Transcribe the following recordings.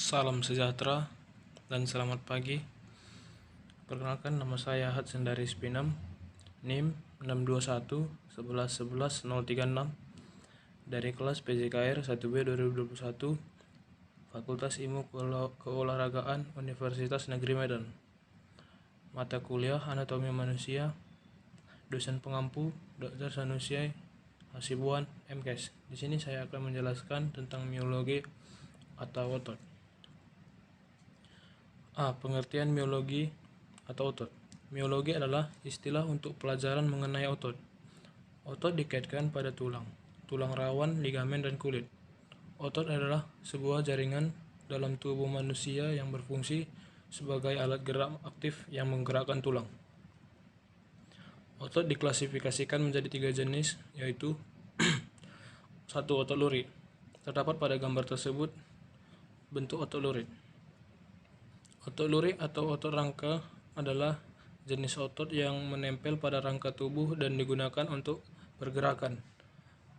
Salam sejahtera dan selamat pagi. Perkenalkan, nama saya Hudson dari SP6, NIM 621 11 11 036 dari kelas PJKR 1B 2021, Fakultas Ilmu Keolahragaan Universitas Negeri Medan. Mata kuliah Anatomi Manusia, dosen pengampu Dr. Sanusi Hasibuan, MKes. Di sini saya akan menjelaskan tentang miologi atau otot. Pengertian miologi atau otot. Miologi adalah istilah untuk pelajaran mengenai otot. Otot dikaitkan pada tulang rawan, ligamen, dan kulit. Otot adalah sebuah jaringan dalam tubuh manusia yang berfungsi sebagai alat gerak aktif yang menggerakkan tulang. Otot diklasifikasikan menjadi 3 jenis, yaitu 1. Otot lurik. Terdapat pada gambar tersebut bentuk otot lurik. Otot lurik atau otot rangka adalah jenis otot yang menempel pada rangka tubuh dan digunakan untuk pergerakan.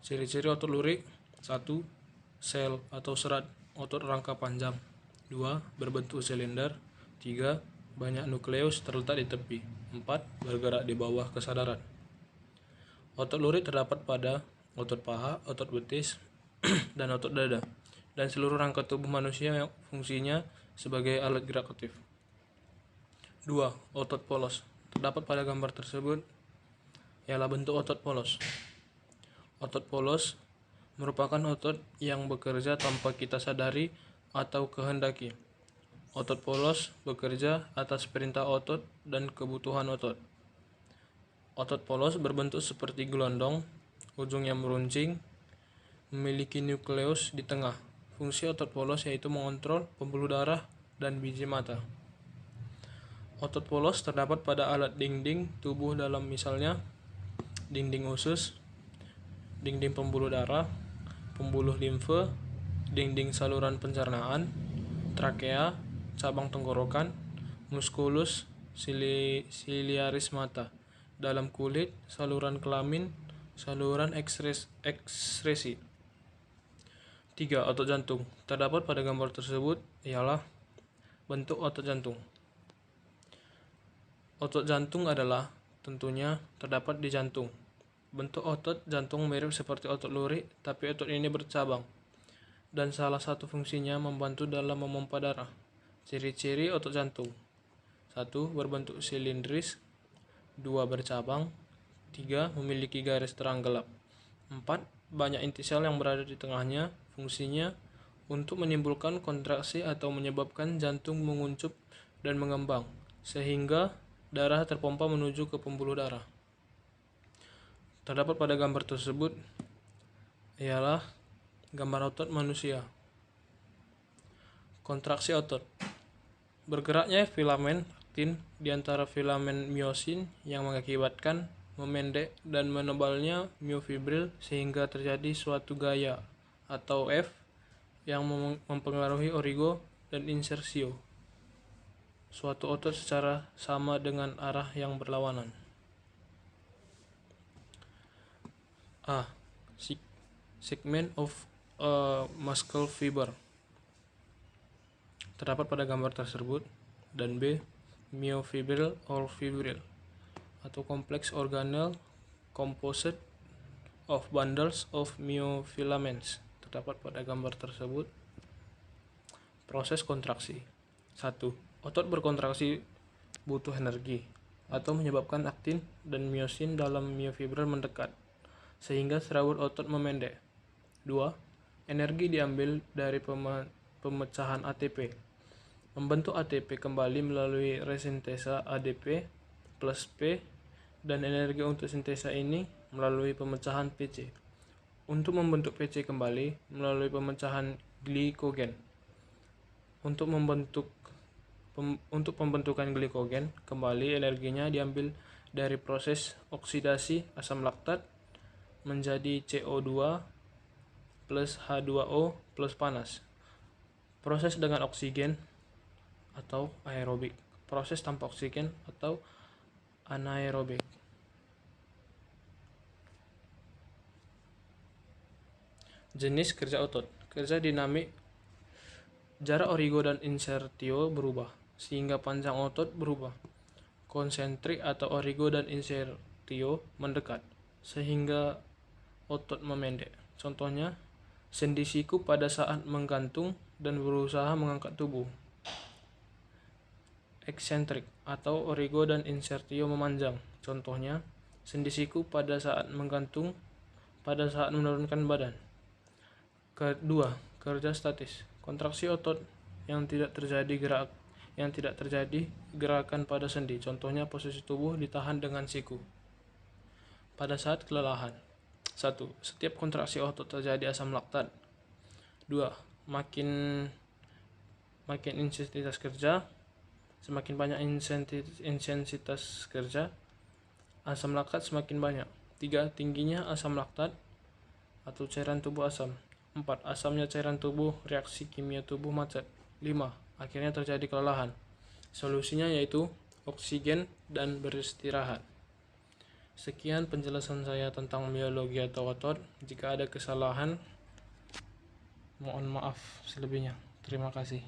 Ciri-ciri otot lurik: 1. Sel atau serat otot rangka panjang. 2. Berbentuk silinder. 3. Banyak nukleus terletak di tepi. 4. Bergerak di bawah kesadaran. Otot lurik terdapat pada otot paha, otot betis, dan otot dada, dan seluruh rangka tubuh manusia yang fungsinya sebagai alat gerak aktif. 2. Otot polos. Terdapat pada gambar tersebut ialah bentuk otot polos. Otot polos merupakan otot yang bekerja tanpa kita sadari atau kehendaki. Otot polos bekerja atas perintah otot dan kebutuhan otot. Otot polos berbentuk seperti gelondong, ujungnya meruncing, memiliki nukleus di tengah. Fungsi otot polos yaitu mengontrol pembuluh darah dan biji mata. Otot polos terdapat pada alat dinding tubuh dalam misalnya dinding usus, dinding pembuluh darah, pembuluh limfe, dinding saluran pencernaan, trakea, cabang tenggorokan, muskulus ciliaris mata, dalam kulit, saluran kelamin, saluran ekskresi. 3. Otot jantung. Terdapat pada gambar tersebut ialah bentuk otot jantung. Otot jantung adalah tentunya terdapat di jantung. Bentuk otot jantung mirip seperti otot lurik, tapi otot ini bercabang, dan salah satu fungsinya membantu dalam memompa darah. Ciri-ciri otot jantung: 1. Berbentuk silindris. 2. Bercabang. 3. Memiliki garis terang gelap. 4. Banyak inti sel yang berada di tengahnya. Fungsinya untuk menimbulkan kontraksi atau menyebabkan jantung menguncup dan mengembang, sehingga darah terpompa menuju ke pembuluh darah. Terdapat pada gambar tersebut ialah gambar otot manusia. Kontraksi otot. Bergeraknya filamen aktin di antara filamen miosin yang mengakibatkan memendek dan menebalnya miofibril sehingga terjadi suatu gaya atau F yang mempengaruhi origo dan insersio suatu otot secara sama dengan arah yang berlawanan. Segment of a muscle fiber. Terdapat pada gambar tersebut. Dan B. Myofibril or fibril atau kompleks organelle composed of bundles of myofilaments. Terdapat pada gambar tersebut. Proses kontraksi. 1. Otot berkontraksi butuh energi atau menyebabkan aktin dan miosin dalam myofibril mendekat, sehingga serabut otot memendek. 2. Energi diambil dari pemecahan ATP. Membentuk ATP kembali melalui resintesa ADP plus P, dan energi untuk sintesa ini melalui pemecahan PC. Untuk membentuk PC kembali melalui pemecahan glikogen. Untuk pembentukan glikogen kembali, energinya diambil dari proses oksidasi asam laktat menjadi CO2 plus H2O plus panas. Proses dengan oksigen atau aerobik. Proses tanpa oksigen atau anaerobik. Jenis kerja otot. Kerja dinamik Jarak origo dan insertio berubah, sehingga panjang otot berubah. Konsentrik atau origo dan insertio mendekat, sehingga otot memendek. Contohnya, sendi siku pada saat menggantung dan berusaha mengangkat tubuh. Eksentrik atau origo dan insertio memanjang. Contohnya, sendi siku pada saat menggantung pada saat menurunkan badan. Kedua, kerja statis. Kontraksi otot yang tidak terjadi gerakan pada sendi. Contohnya, posisi tubuh ditahan dengan siku. Pada saat kelelahan. 1. Setiap kontraksi otot terjadi asam laktat. 2. Makin intensitas kerja, semakin banyak intensitas kerja, asam laktat semakin banyak. 3. Tingginya asam laktat atau cairan tubuh asam. 4. Asamnya cairan tubuh, reaksi kimia tubuh macet. 5. Akhirnya terjadi kelelahan. Solusinya yaitu oksigen dan beristirahat. Sekian penjelasan saya tentang miologi atau otot. Jika ada kesalahan, mohon maaf selebihnya. Terima kasih.